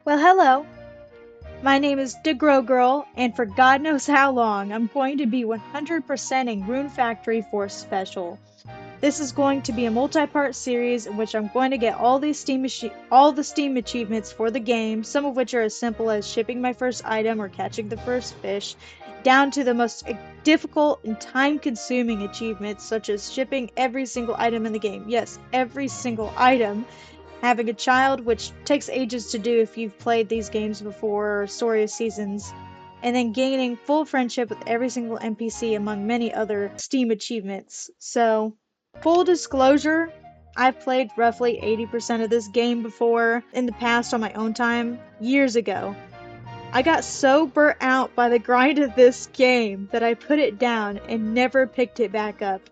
Well, hello. My name is DeGrow Girl, and for God knows how long, I'm going to be 100%ing Rune Factory Force Special. This is going to be a multi-part series in which I'm going to get all the Steam achievements for the game, some of which are as simple as shipping my first item or catching the first fish, down to the most difficult and time-consuming achievements such as shipping every single item in the game. Yes, every single item. Having a child, which takes ages to do if you've played these games before, or Story of Seasons, and then gaining full friendship with every single NPC among many other Steam achievements. So, full disclosure, I've played roughly 80% of this game before in the past on my own time, years ago. I got so burnt out by the grind of this game that I put it down and never picked it back up.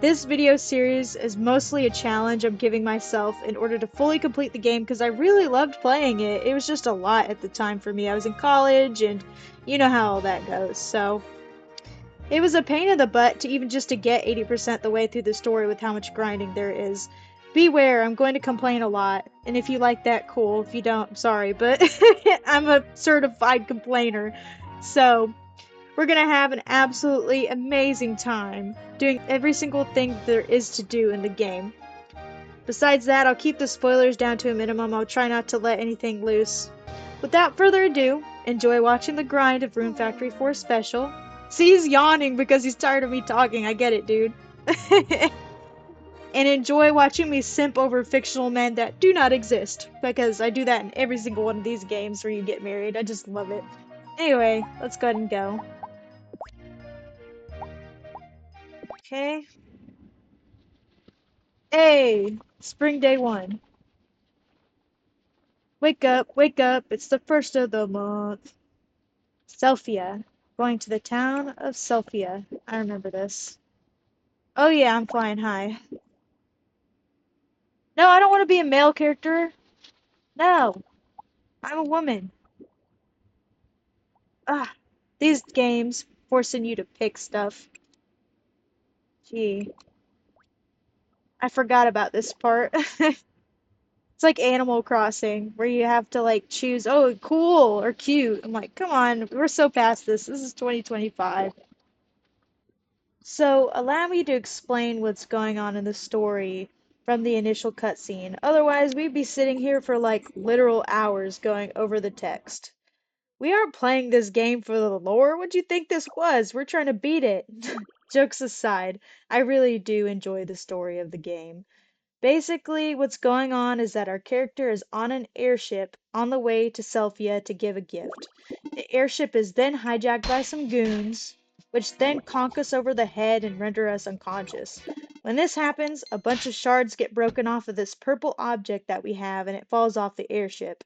This video series is mostly a challenge I'm giving myself in order to fully complete the game because I really loved playing it. It was just a lot at the time for me. I was in college and you know how all that goes. So it was a pain in the butt to even just to get 80% the way through the story with how much grinding there is. Beware, I'm going to complain a lot, and if you like that, cool. If you don't, I'm sorry, but I'm a certified complainer. So, we're gonna have an absolutely amazing time doing every single thing there is to do in the game. Besides that, I'll keep the spoilers down to a minimum. I'll try not to let anything loose. Without further ado, enjoy watching the grind of Rune Factory 4 Special. See, he's yawning because he's tired of me talking. I get it, dude. And enjoy watching me simp over fictional men that do not exist, because I do that in every single one of these games where you get married. I just love it. Anyway, let's go ahead and go. Okay. Hey, spring day 1. Wake up, it's the first of the month. Selphia. Going to the town of Selphia. I remember this. Oh yeah, I'm flying high. No, I don't want to be a male character. No, I'm a woman. Ah, these games forcing you to pick stuff. Gee, I forgot about this part. It's like Animal Crossing, where you have to like choose, oh, cool or cute. I'm like, come on, we're so past this. This is 2025. So, allow me to explain what's going on in the story from the initial cutscene. Otherwise, we'd be sitting here for like literal hours going over the text. We aren't playing this game for the lore. What'd you think this was? We're trying to beat it. Jokes aside, I really do enjoy the story of the game. Basically, what's going on is that our character is on an airship on the way to Selphia to give a gift. The airship is then hijacked by some goons, which then conk us over the head and render us unconscious. When this happens, a bunch of shards get broken off of this purple object that we have and it falls off the airship.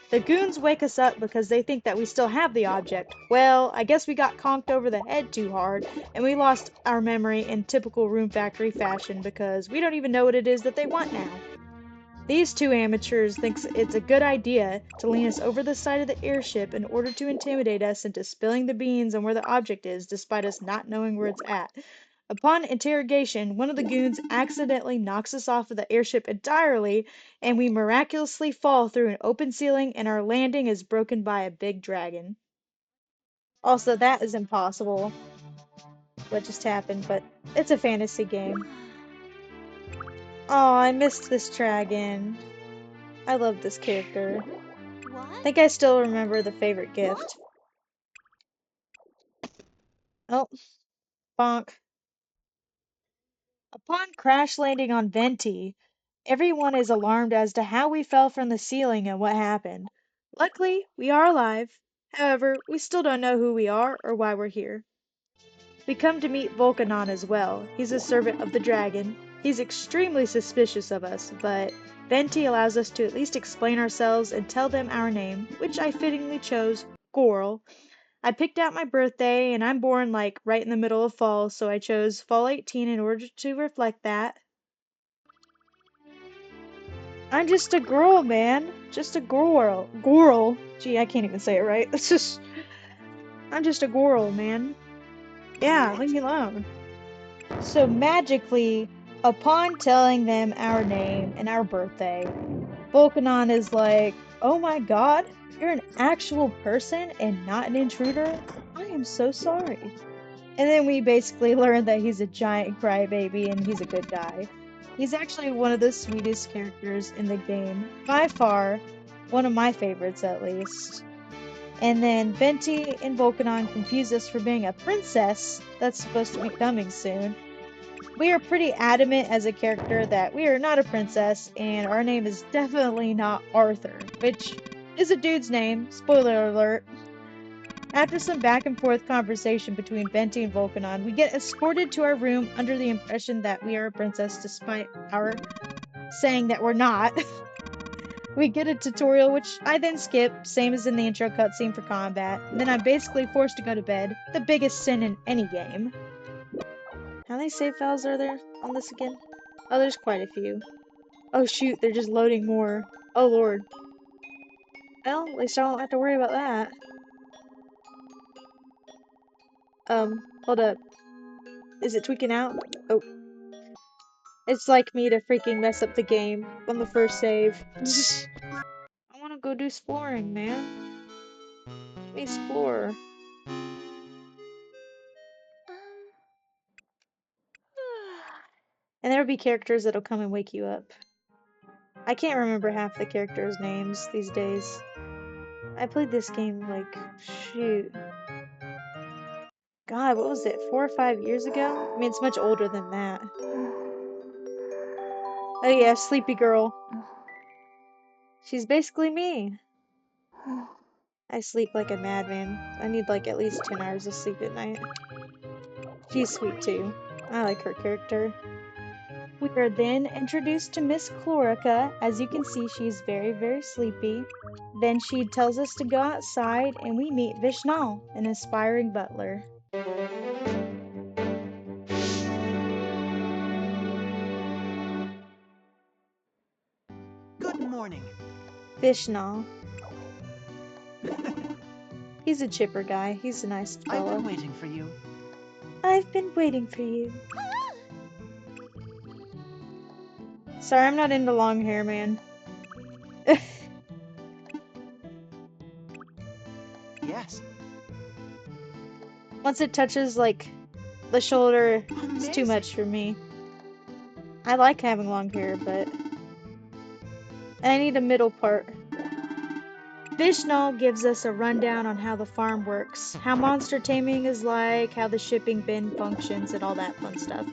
The goons wake us up because they think that we still have the object. Well, I guess we got conked over the head too hard, and we lost our memory in typical Rune Factory fashion because we don't even know what it is that they want now. These two amateurs thinks it's a good idea to lean us over the side of the airship in order to intimidate us into spilling the beans on where the object is despite us not knowing where it's at. Upon interrogation, one of the goons accidentally knocks us off of the airship entirely, and we miraculously fall through an open ceiling and our landing is broken by a big dragon. Also, that is impossible, what just happened, but it's a fantasy game. Oh, I missed this dragon. I love this character. I think I still remember the favorite gift. Oh, bonk. Upon crash landing on Venti, everyone is alarmed as to how we fell from the ceiling and what happened. Luckily, we are alive. However, we still don't know who we are or why we're here. We come to meet Volcanon as well. He's a servant of the dragon. He's extremely suspicious of us, but Venti allows us to at least explain ourselves and tell them our name, which I fittingly chose, Goral. I picked out my birthday, and I'm born like right in the middle of fall, so I chose fall 18 in order to reflect that. I'm just a girl, man. Just a girl. Girl. Gee, I can't even say it right. It's just. I'm just a girl, man. Yeah, leave me alone. So magically, upon telling them our name and our birthday, Volcanon is like, Oh my god, you're an actual person and not an intruder? I am so sorry. And then we basically learn that he's a giant crybaby and he's a good guy. He's actually one of the sweetest characters in the game. By far, one of my favorites at least. And then Venti and Volcanon confuse us for being a princess that's supposed to be coming soon. We are pretty adamant as a character that we are not a princess, and our name is definitely not Arthur, which is a dude's name, spoiler alert. After some back and forth conversation between Venti and Volcanon, we get escorted to our room under the impression that we are a princess despite our saying that we're not. We get a tutorial, which I then skip, same as in the intro cutscene for combat, and then I'm basically forced to go to bed, the biggest sin in any game. How many save files are there on this again? Oh, there's quite a few. Oh shoot, they're just loading more. Oh lord. Well, at least I don't have to worry about that. Hold up. Is it tweaking out? Oh. It's like me to freaking mess up the game on the first save. I wanna go do exploring, man. Let me explore. And there'll be characters that'll come and wake you up. I can't remember half the characters' names these days. I played this game like, shoot. God, what was it, 4 or 5 years ago? I mean, it's much older than that. Oh yeah, Sleepy Girl. She's basically me. I sleep like a madman. I need like at least 10 hours of sleep at night. She's sweet too. I like her character. We are then introduced to Miss Chlorica. As you can see, she's very, very sleepy. Then she tells us to go outside and we meet Vishnal, an aspiring butler. Good morning. Vishnal. He's a chipper guy. He's a nice fellow. I've been waiting for you. I've been waiting for you. Sorry, I'm not into long hair, man. Yes. Once it touches, like, the shoulder, it's too Amazing. much for me. I like having long hair, but I need a middle part. Vishnal gives us a rundown on how the farm works, how monster taming is like, how the shipping bin functions, and all that fun stuff.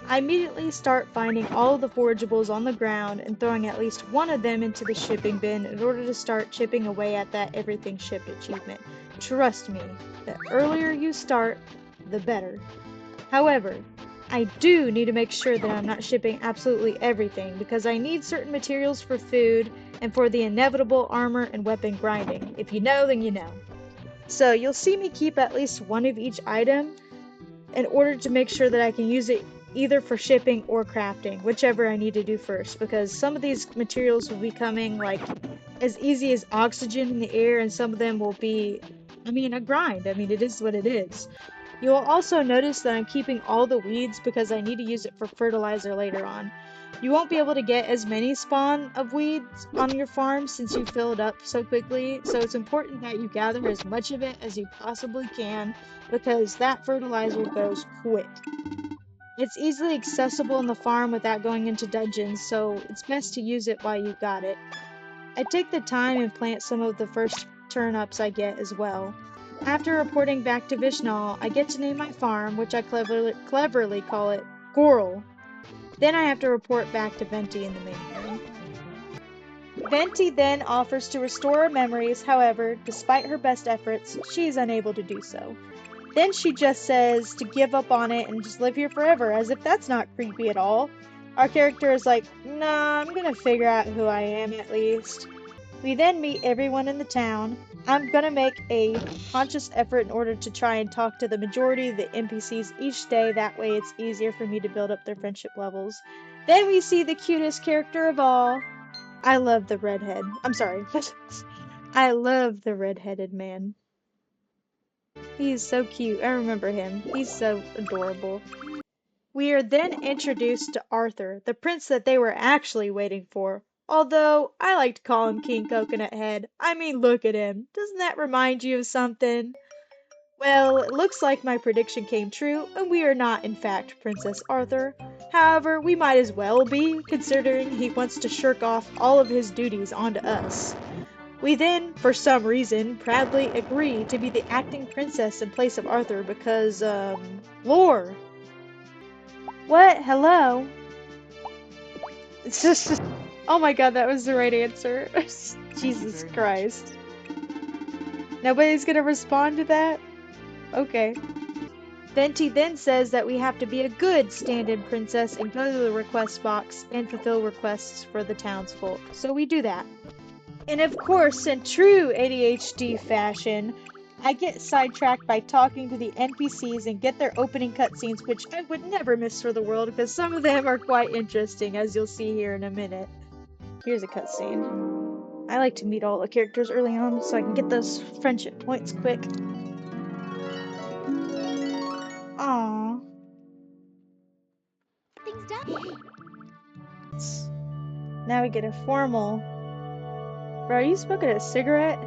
I immediately start finding all of the forageables on the ground and throwing at least one of them into the shipping bin in order to start chipping away at that everything shipped achievement. Trust me, the earlier you start, the better. However, I do need to make sure that I'm not shipping absolutely everything because I need certain materials for food and for the inevitable armor and weapon grinding. If you know, then you know. So you'll see me keep at least one of each item in order to make sure that I can use it either for shipping or crafting, whichever I need to do first, because some of these materials will be coming like as easy as oxygen in the air and some of them will be, a grind. It is what it is. You will also notice that I'm keeping all the weeds because I need to use it for fertilizer later on. You won't be able to get as many spawn of weeds on your farm since you fill it up so quickly, so it's important that you gather as much of it as you possibly can because that fertilizer goes quick. It's easily accessible in the farm without going into dungeons, so it's best to use it while you got it. I take the time and plant some of the first turnips I get as well. After reporting back to Vishnal, I get to name my farm, which I cleverly call it Goral. Then I have to report back to Venti in the main room. Venti then offers to restore her memories, however, despite her best efforts, she is unable to do so. Then she just says to give up on it and just live here forever, as if that's not creepy at all. Our character is like, nah, I'm gonna figure out who I am at least. We then meet everyone in the town. I'm gonna make a conscious effort in order to try and talk to the majority of the NPCs each day, that way it's easier for me to build up their friendship levels. Then we see the cutest character of all. I love the redhead. I'm sorry. I love the redheaded man. He's so cute. I remember him. He's so adorable. We are then introduced to Arthur, the prince that they were actually waiting for. Although, I like to call him King Coconut Head. I mean, look at him. Doesn't that remind you of something? Well, it looks like my prediction came true, and we are not, in fact, Princess Arthur. However, we might as well be, considering he wants to shirk off all of his duties onto us. We then, for some reason, proudly agree to be the acting princess in place of Arthur because, lore. What? Hello? It's just, oh my god, that was the right answer. Jesus very Christ. Nobody's gonna respond to that? Okay. Venti then says that we have to be a good stand-in princess and go to the request box and fulfill requests for the townsfolk. So we do that. And of course, in true ADHD fashion, I get sidetracked by talking to the NPCs and get their opening cutscenes, which I would never miss for the world because some of them are quite interesting, as you'll see here in a minute. Here's a cutscene. I like to meet all the characters early on so I can get those friendship points quick. Aww. Things done. Now we get a formal. Bro, are you smoking a cigarette?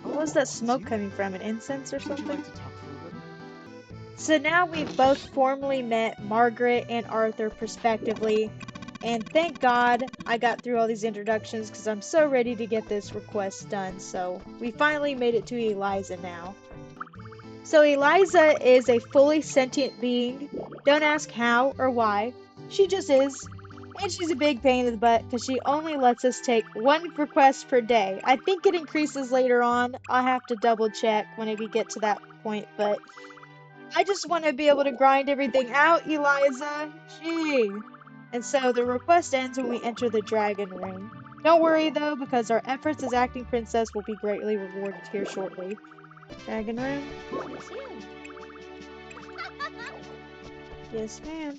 What was that smoke coming from? An incense or Would you something? like to talk for a little? So now we've both formally met Margaret and Arthur prospectively, and thank God I got through all these introductions because I'm so ready to get this request done. So we finally made it to Eliza now. So Eliza is a fully sentient being. Don't ask how or why. She just is. And she's a big pain in the butt because she only lets us take one request per day. I think it increases later on. I'll have to double check when we get to that point, but I just want to be able to grind everything out, Eliza. Gee. And so the request ends when we enter the dragon ring. Don't worry though, because our efforts as acting princess will be greatly rewarded here shortly. Dragon room? Yes, Yes, ma'am.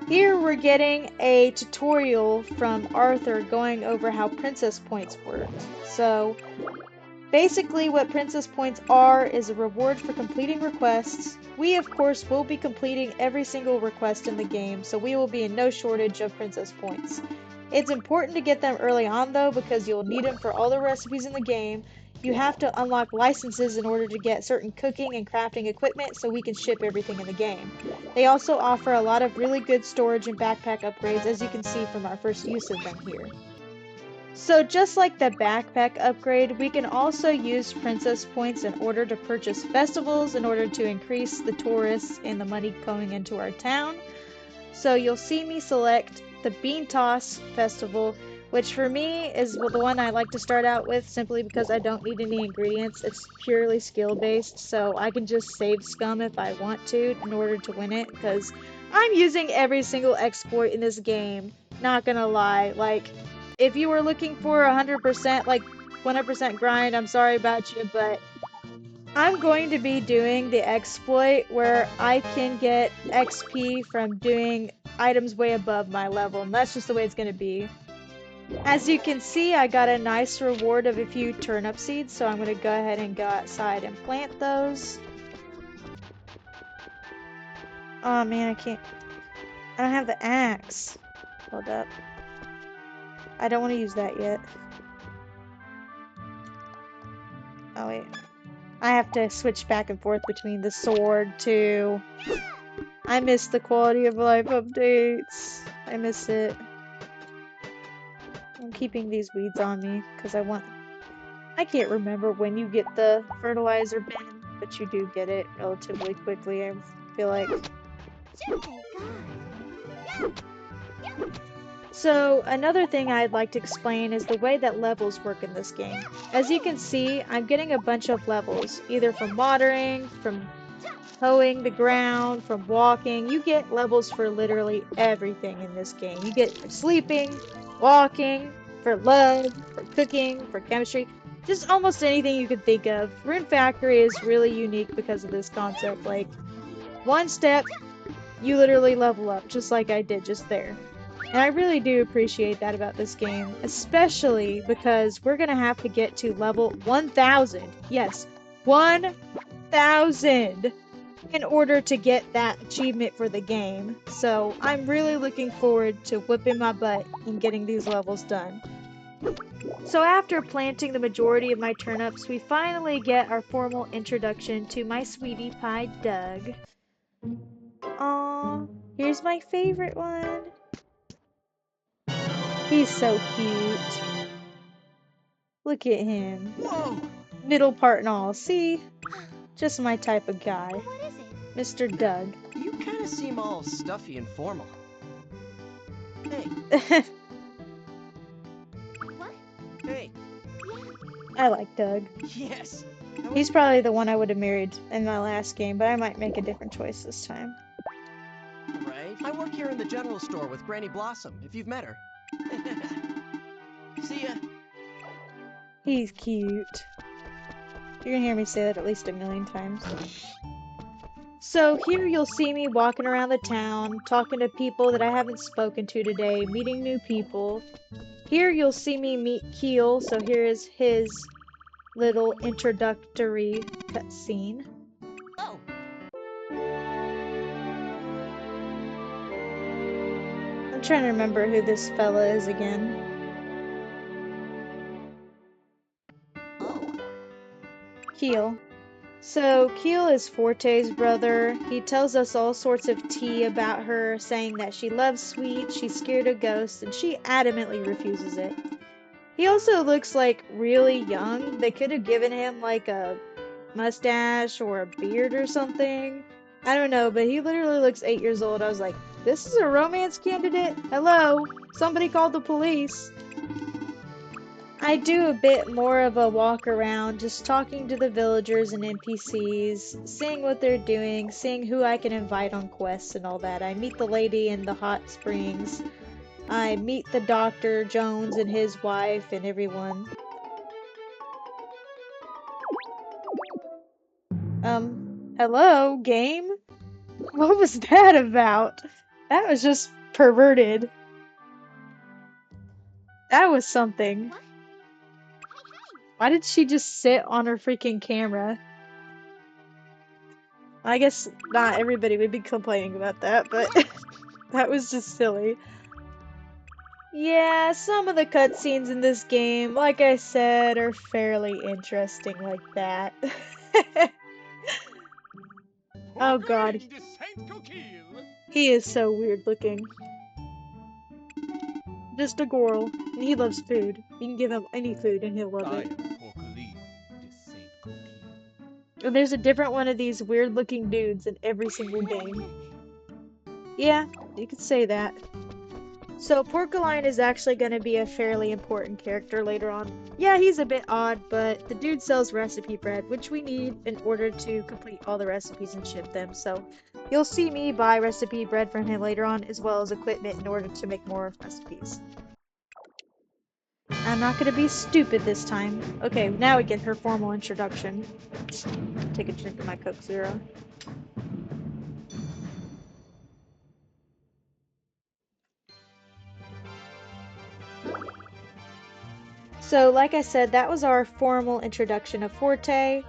Here we're getting a tutorial from Arthur going over how princess points work. So, basically what princess points are is a reward for completing requests. We, of course, will be completing every single request in the game, so we will be in no shortage of princess points. It's important to get them early on though, because you'll need them for all the recipes in the game. You have to unlock licenses in order to get certain cooking and crafting equipment so we can ship everything in the game. They also offer a lot of really good storage and backpack upgrades, as you can see from our first use of them here. So just like the backpack upgrade, we can also use princess points in order to purchase festivals in order to increase the tourists and the money going into our town. So you'll see me select the Bean Toss Festival, which for me is the one I like to start out with simply because I don't need any ingredients. It's purely skill based, so I can just save scum if I want to in order to win it, because I'm using every single exploit in this game. Not gonna lie, like, if you were looking for 100%, like 100% grind, I'm sorry about you, but I'm going to be doing the exploit where I can get XP from doing items way above my level, and that's just the way it's going to be. As you can see, I got a nice reward of a few turnip seeds, so I'm going to go ahead and go outside and plant those. Oh man, I don't have the axe. Hold up. I don't want to use that yet. Oh wait. I have to switch back and forth between the sword too. I miss the quality of life updates. I miss it. I'm keeping these weeds on me because I can't remember when you get the fertilizer bin, but you do get it relatively quickly, I feel like. So, another thing I'd like to explain is the way that levels work in this game. As you can see, I'm getting a bunch of levels, either from watering, from hoeing the ground, from walking. You get levels for literally everything in this game. You get for sleeping, walking, for love, for cooking, for chemistry, just almost anything you could think of. Rune Factory is really unique because of this concept. Like, one step, you literally level up, just like I did just there. And I really do appreciate that about this game, especially because we're gonna have to get to level 1000. Yes, 1000! in order to get that achievement for the game. So I'm really looking forward to whipping my butt and getting these levels done. So after planting the majority of my turnips, we finally get our formal introduction to my sweetie pie, Doug. Aww, here's my favorite one. He's so cute. Look at him. Whoa! Middle part and all. See? Just my type of guy. What is it? Mr. Doug. You kind of seem all stuffy and formal. Hey, What? hey, I like Doug. yes. He's probably the one I would have married in my last game, but I might make a different choice this time. Right. I work here in the general store with Granny Blossom, if you've met her. See ya. He's cute. You're gonna hear me say that at least 1,000,000 times. So here you'll see me walking around the town, talking to people that I haven't spoken to today, meeting new people. Here you'll see me meet Keel, so here is his little introductory cutscene. Oh. I'm trying to remember who this fella is again. Oh. Keel. So, Keel is Forte's brother. He tells us all sorts of tea about her, saying that she loves sweets, she's scared of ghosts, and she adamantly refuses it. He also looks like really young. They could have given him like a mustache or a beard or something. I don't know, but he literally looks 8 years old. I was like, this is a romance candidate? Hello? Somebody called the police. I do a bit more of a walk around, just talking to the villagers and NPCs, seeing what they're doing, seeing who I can invite on quests and all that. I meet the lady in the hot springs. I meet the Dr. Jones and his wife and everyone. Hello, game? What was that about? That was just perverted. That was something. What? Why did she just sit on her freaking camera? I guess not everybody would be complaining about that, but that was just silly. Yeah, some of the cutscenes in this game, like I said, are fairly interesting like that. Oh god. He is so weird looking. Just a girl, and he loves food. You can give him any food and he'll love it. And there's a different one of these weird looking dudes in every single game. Yeah, you could say that. So Porcaline is actually going to be a fairly important character later on. Yeah, he's a bit odd, but the dude sells recipe bread, which we need in order to complete all the recipes and ship them. So you'll see me buy recipe bread from him later on, as well as equipment in order to make more recipes. I'm not going to be stupid this time. Okay, now we get her formal introduction. Take a drink of my Coke Zero. So, like I said, that was our formal introduction of Forte.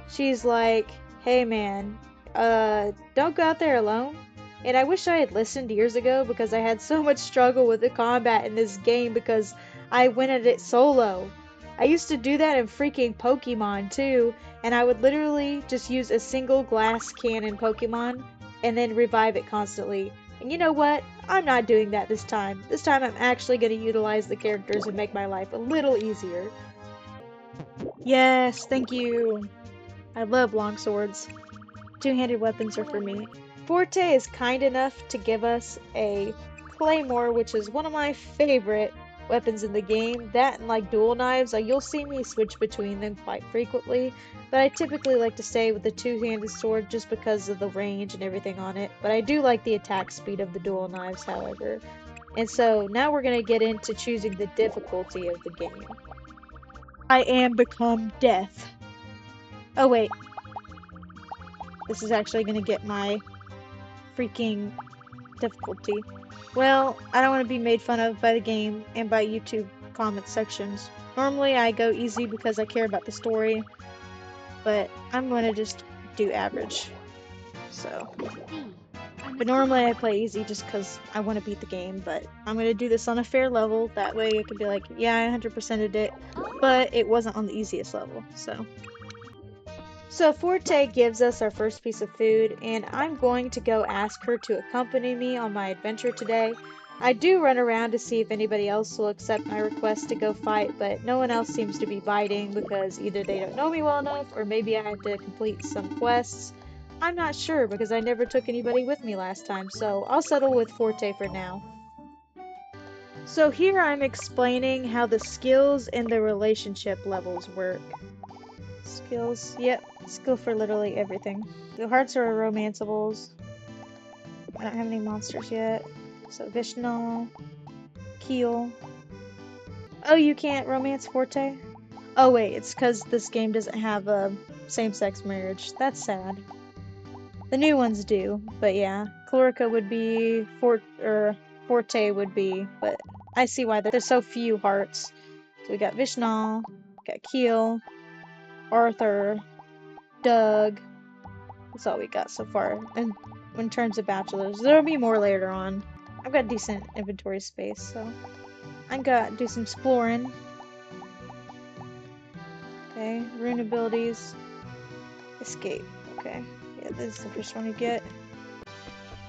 She's like, hey man, don't go out there alone. And I wish I had listened years ago because I had so much struggle with the combat in this game because I went at it solo. I used to do that in freaking Pokemon too, and I would literally just use a single glass cannon Pokemon and then revive it constantly. And you know what? I'm not doing that this time. This time I'm actually going to utilize the characters and make my life a little easier. Yes, thank you. I love long swords. Two-handed weapons are for me. Forte is kind enough to give us a claymore, which is one of my favorite weapons in the game. That and like dual knives, you'll see me switch between them quite frequently, but I typically like to stay with the two-handed sword just because of the range and everything on it. But I do like the attack speed of the dual knives, however. And so now we're going to get into choosing the difficulty of the game. I am become death. Oh wait. This is actually going to get my freaking difficulty. Well, I don't want to be made fun of by the game and by YouTube comment sections. Normally I go easy because I care about the story, but I'm going to just do average. So, but normally I play easy just because I want to beat the game, but I'm going to do this on a fair level. That way it could be like, yeah, I 100%ed it, but it wasn't on the easiest level, so. So Forte gives us our first piece of food, and I'm going to go ask her to accompany me on my adventure today. I do run around to see if anybody else will accept my request to go fight, but no one else seems to be biting because either they don't know me well enough, or maybe I have to complete some quests. I'm not sure because I never took anybody with me last time, so I'll settle with Forte for now. So here I'm explaining how the skills and the relationship levels work. Skills, yep, skill for literally everything. The hearts are romanceables. I don't have any monsters yet. So Vishnu, Keel. Oh, you can't romance Forte? Oh wait, it's because this game doesn't have a same-sex marriage. That's sad. The new ones do, but yeah. Chlorica would be, Forte would be, but I see why there's so few hearts. So we got Vishnu, got Keel, Arthur, Doug. That's all we got so far. And in terms of bachelors, there'll be more later on. I've got decent inventory space, so I'm gonna do some exploring. Okay, rune abilities. Escape. Okay. Yeah, this is the first one you get.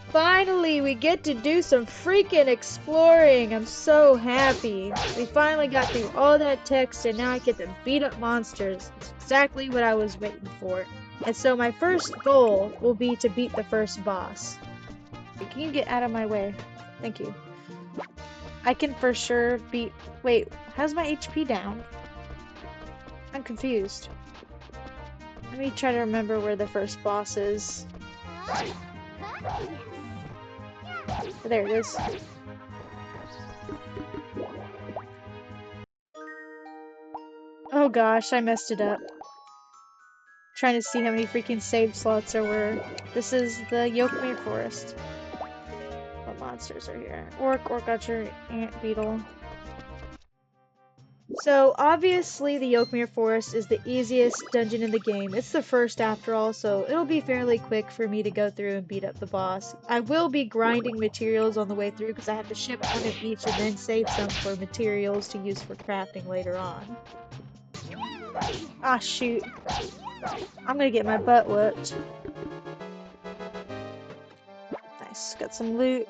Finally, we get to do some freaking exploring. I'm so happy. We finally got through all that text and now I get to beat up monsters. It's exactly what I was waiting for. And so my first goal will be to beat the first boss. Can you get out of my way? Thank you. I can for sure beat... Wait, how's my HP down? I'm confused. Let me try to remember where the first boss is. There it is. Oh gosh, I messed it up. Trying to see how many freaking save slots there were. This is the Yokemir Forest. What monsters are here? Orc, Orc-Archer, Ant Beetle. So, obviously the Yokemir Forest is the easiest dungeon in the game. It's the first after all, so it'll be fairly quick for me to go through and beat up the boss. I will be grinding materials on the way through because I have to ship one of each and then save some for materials to use for crafting later on. Ah, shoot. I'm gonna get my butt whooped. Nice, got some loot.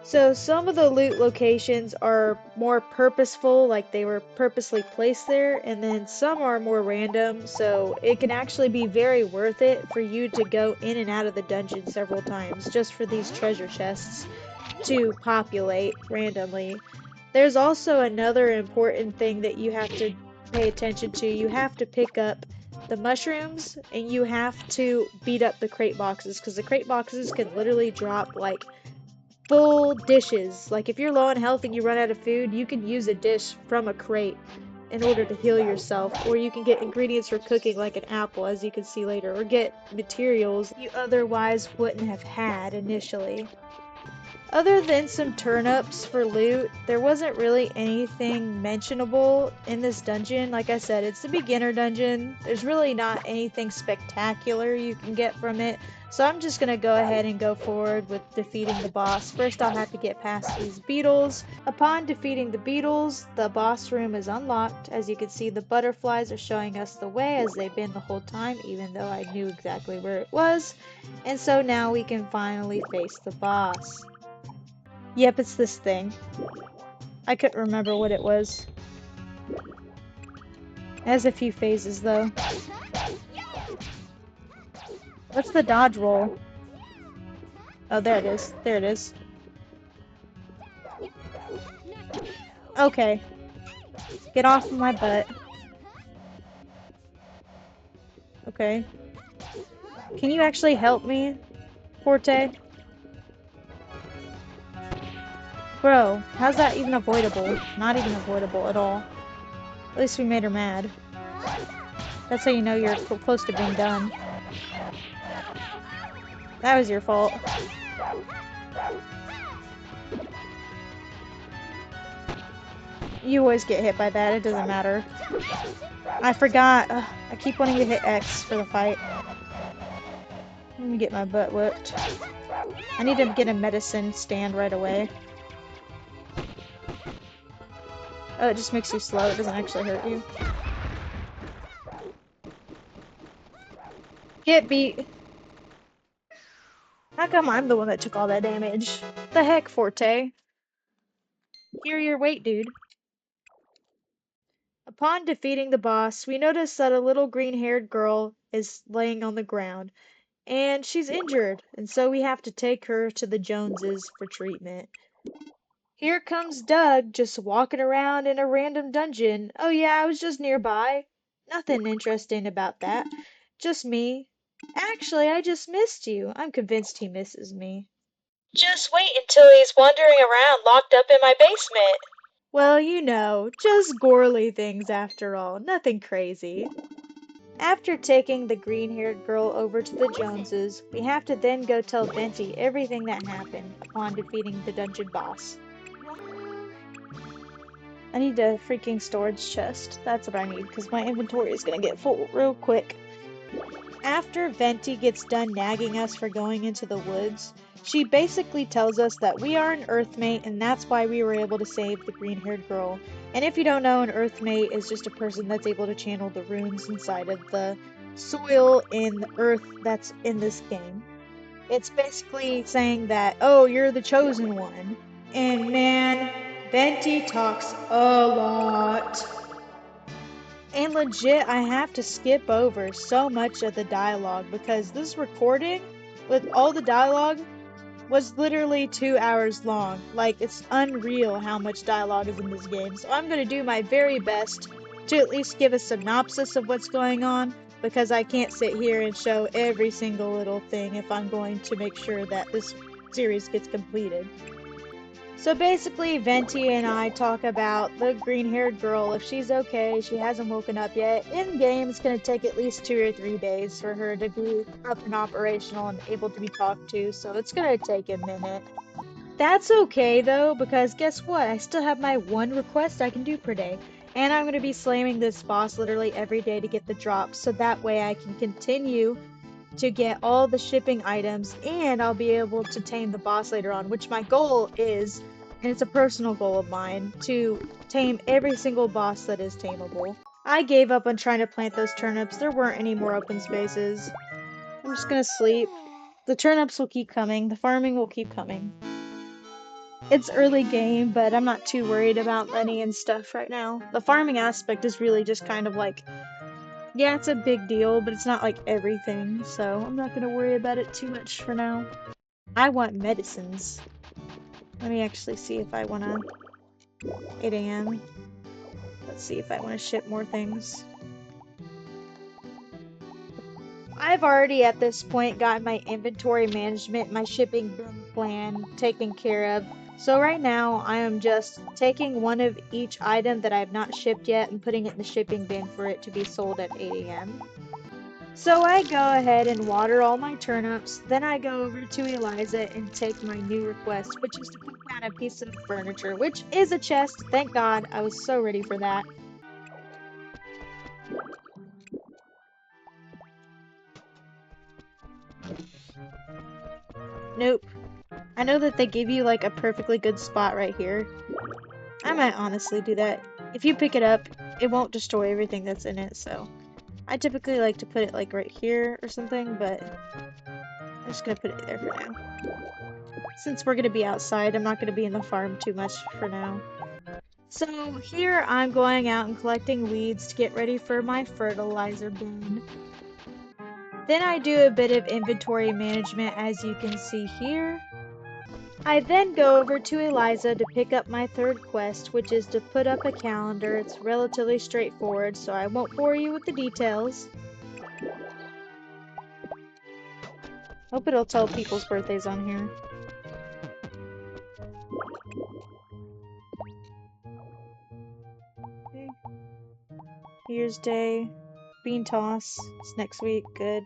So some of the loot locations are more purposeful, like they were purposely placed there, and then some are more random, so it can actually be very worth it for you to go in and out of the dungeon several times just for these treasure chests to populate randomly. There's also another important thing that you have to pay attention to. You have to pick up the mushrooms and you have to beat up the crate boxes because the crate boxes can literally drop like full dishes. Like if you're low on health and you run out of food, you can use a dish from a crate in order to heal yourself, or you can get ingredients for cooking like an apple, as you can see later, or get materials you otherwise wouldn't have had initially. Other than some turnips for loot, there wasn't really anything mentionable in this dungeon. Like I said, it's a beginner dungeon. There's really not anything spectacular you can get from it. So I'm just going to go ahead and go forward with defeating the boss. First I'll have to get past these beetles. Upon defeating the beetles, the boss room is unlocked. As you can see, the butterflies are showing us the way as they've been the whole time, even though I knew exactly where it was. And so now we can finally face the boss. Yep, it's this thing. I couldn't remember what it was. It has a few phases, though. What's the dodge roll? Oh, there it is. There it is. Okay. Get off of my butt. Okay. Can you actually help me, Forte? Bro, how's that even avoidable? Not even avoidable at all. At least we made her mad. That's how you know you're close to being done. That was your fault. You always get hit by that, it doesn't matter. I forgot. I keep wanting to hit X for the fight. Let me get my butt whipped. I need to get a medicine stand right away. Oh, it just makes you slow. It doesn't actually hurt you. Get beat. How come I'm the one that took all that damage? The heck, Forte? Here your weight, dude. Upon defeating the boss, we notice that a little green-haired girl is laying on the ground, and she's injured, and so we have to take her to the Joneses for treatment. Here comes Doug, just walking around in a random dungeon. Oh yeah, I was just nearby. Nothing interesting about that. Just me. Actually, I just missed you. I'm convinced he misses me. Just wait until he's wandering around locked up in my basement. Well, you know, just Gorley things after all, nothing crazy. After taking the green-haired girl over to the Joneses, we have to then go tell Venti everything that happened upon defeating the dungeon boss. I need a freaking storage chest. That's what I need, because my inventory is gonna get full real quick. After Venti gets done nagging us for going into the woods, she basically tells us that we are an Earthmate and that's why we were able to save the green-haired girl. And if you don't know, an Earthmate is just a person that's able to channel the runes inside of the soil in the earth that's in this game. It's basically saying that, oh, you're the chosen one. And man, Venti talks a lot. And legit, I have to skip over so much of the dialogue because this recording with all the dialogue was literally 2 hours long. Like, it's unreal how much dialogue is in this game. So I'm going to do my very best to at least give a synopsis of what's going on because I can't sit here and show every single little thing if I'm going to make sure that this series gets completed. So basically, Venti and I talk about the green-haired girl. If she's okay, she hasn't woken up yet. In game, it's going to take at least 2 or 3 days for her to be up and operational and able to be talked to, so it's going to take a minute. That's okay though, because guess what? I still have my one request I can do per day. And I'm going to be slamming this boss literally every day to get the drops, so that way I can continue to get all the shipping items and I'll be able to tame the boss later on, which my goal is, and it's a personal goal of mine, to tame every single boss that is tameable. I gave up on trying to plant those turnips. There weren't any more open spaces. I'm just gonna sleep. The turnips will keep coming. The farming will keep coming. It's early game, but I'm not too worried about money and stuff right now. The farming aspect is really just kind of like, yeah, it's a big deal, but it's not like everything, so I'm not gonna worry about it too much for now. I want medicines. Let me actually see if I wanna... 8 a.m. Let's see if I wanna ship more things. I've already at this point got my inventory management, my shipping bin plan taken care of. So right now I am just taking one of each item that I have not shipped yet and putting it in the shipping bin for it to be sold at 8 a.m. So I go ahead and water all my turnips, then I go over to Eliza and take my new request, which is to put down a piece of furniture, which is a chest, thank God, I was so ready for that. Nope. I know that they give you like a perfectly good spot right here. I might honestly do that. If you pick it up, it won't destroy everything that's in it, so... I typically like to put it like right here or something, but I'm just gonna put it there for now. Since we're gonna be outside, I'm not gonna be in the farm too much for now. So here I'm going out and collecting weeds to get ready for my fertilizer bin. Then I do a bit of inventory management as you can see here. I then go over to Eliza to pick up my third quest, which is to put up a calendar. It's relatively straightforward, so I won't bore you with the details. Hope it'll tell people's birthdays on here. Okay. New Year's Day. Bean toss. It's next week. Good.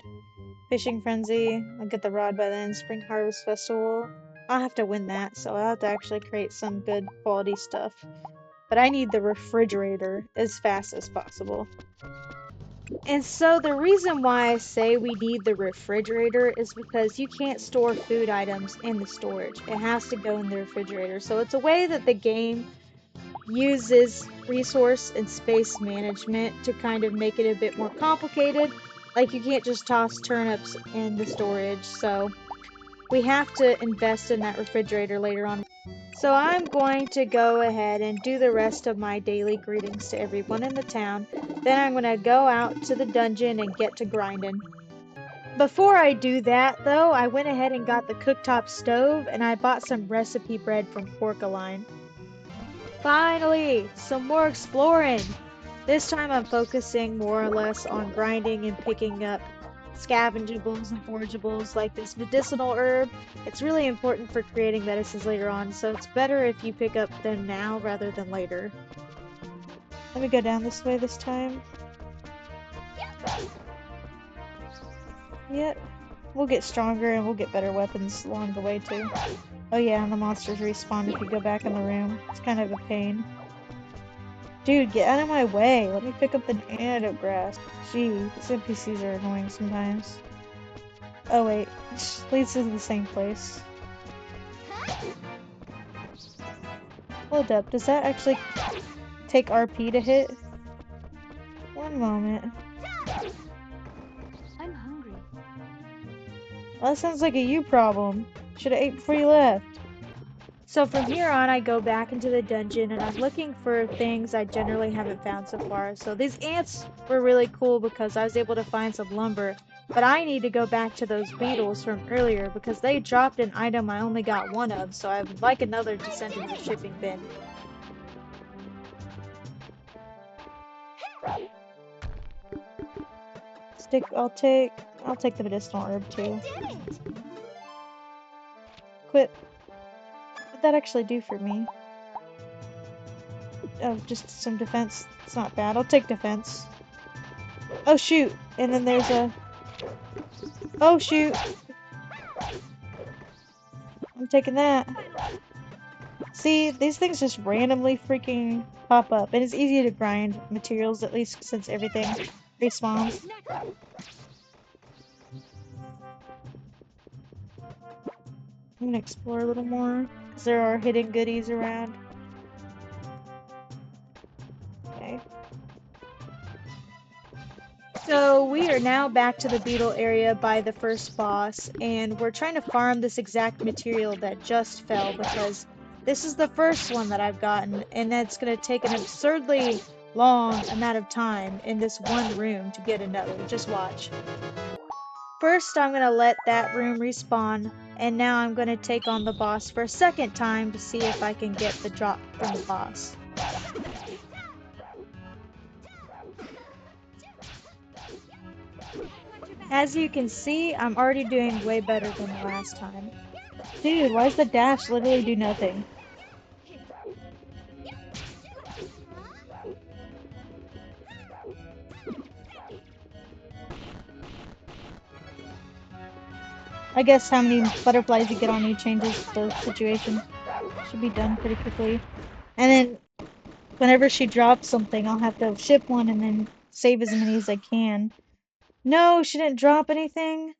Fishing frenzy. I'll get the rod by then. Spring harvest festival. I'll have to win that, so I'll have to actually create some good quality stuff. But I need the refrigerator as fast as possible. And so the reason why I say we need the refrigerator is because you can't store food items in the storage. It has to go in the refrigerator. So it's a way that the game uses resource and space management to kind of make it a bit more complicated. Like you can't just toss turnips in the storage. So we have to invest in that refrigerator later on. So I'm going to go ahead and do the rest of my daily greetings to everyone in the town. Then I'm going to go out to the dungeon and get to grinding. Before I do that, though, I went ahead and got the cooktop stove and I bought some recipe bread from Porkaline. Finally, some more exploring! This time I'm focusing more or less on grinding and picking up scavengeables and forageables like this medicinal herb. It's really important for creating medicines later on, so it's better if you pick up them now rather than later. Let me go down this way this time. Yep. We'll get stronger and we'll get better weapons along the way too. Oh yeah, and the monsters respawn if you go back in the room. It's kind of a pain. Dude, get out of my way. Let me pick up the antidote grass. Gee, these NPCs are annoying sometimes. Oh wait, leads to the same place. Hold up, does that actually take RP to hit? One moment. I'm hungry. Well, that sounds like a you problem. Should've ate before you left. So from here on, I go back into the dungeon and I'm looking for things I generally haven't found so far. So these ants were really cool because I was able to find some lumber. But I need to go back to those beetles from earlier because they dropped an item I only got one of. So I would like another to send in the shipping bin. I'll take the medicinal herb too. Quit. What'd that actually do for me? Oh, just some defense. It's not bad. I'll take defense. Oh shoot! And then there's a... Oh shoot! I'm taking that. See, these things just randomly freaking pop up. And it's easy to grind materials, at least since everything respawns. I'm gonna explore a little more, because there are hidden goodies around. Okay. So we are now back to the beetle area by the first boss, and we're trying to farm this exact material that just fell, because this is the first one that I've gotten, and that's going to take an absurdly long amount of time in this one room to get another. Just watch. First, I'm going to let that room respawn, and now I'm going to take on the boss for a second time to see if I can get the drop from the boss. As you can see, I'm already doing way better than the last time. Dude, why does the dash literally do nothing? I guess how many butterflies you get on you changes the situation. Should be done pretty quickly. And then, whenever she drops something, I'll have to ship one and then save as many as I can. No, she didn't drop anything?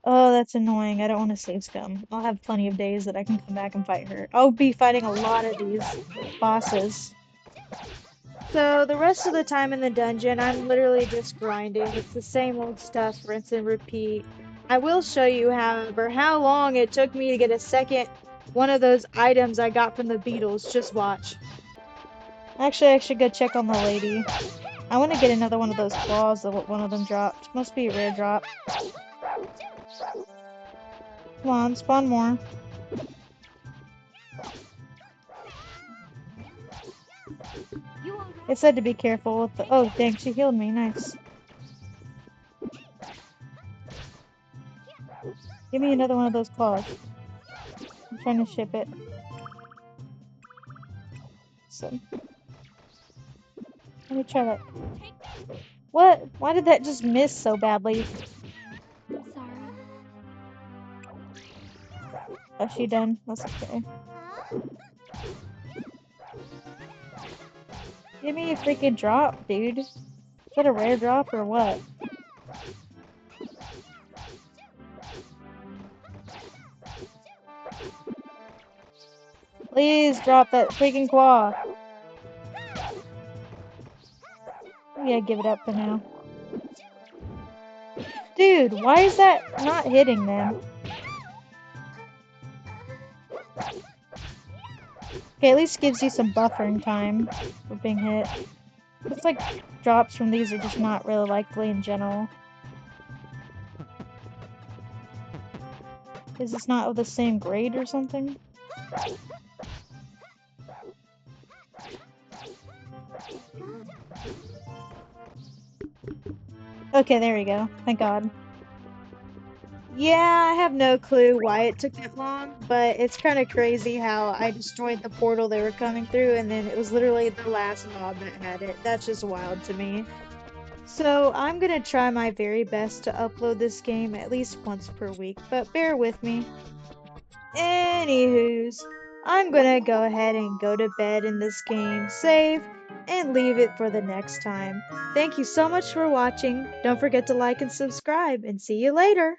Oh, that's annoying. I don't want to save scum. I'll have plenty of days that I can come back and fight her. I'll be fighting a lot of these bosses. So the rest of the time in the dungeon, I'm literally just grinding. It's the same old stuff, rinse and repeat. I will show you, however, how long it took me to get a second one of those items I got from the beetles. Just watch. Actually, I should go check on the lady. I want to get another one of those claws that one of them dropped. Must be a rare drop. Come on, spawn more. It said to be careful with the... Oh, dang, she healed me. Nice. Give me another one of those claws. I'm trying to ship it. So... Let me try that. What? Why did that just miss so badly? Sorry. Oh, she done? That's okay. Give me a freaking drop, dude. Is that a rare drop or what? Please drop that freaking claw. Yeah, give it up for now. Dude, why is that not hitting them? Okay, at least gives you some buffering time for being hit. Looks like drops from these are just not really likely in general. Is this not of the same grade or something? Okay, there we go. Thank God. Yeah, I have no clue why it took that long, but it's kind of crazy how I destroyed the portal they were coming through, and then it was literally the last mob that had it. That's just wild to me. So I'm gonna try my very best to upload this game at least once per week, but bear with me. Anywho's, I'm gonna go ahead and go to bed in this game, save, and leave it for the next time. Thank you so much for watching. Don't forget to like and subscribe, and see you later!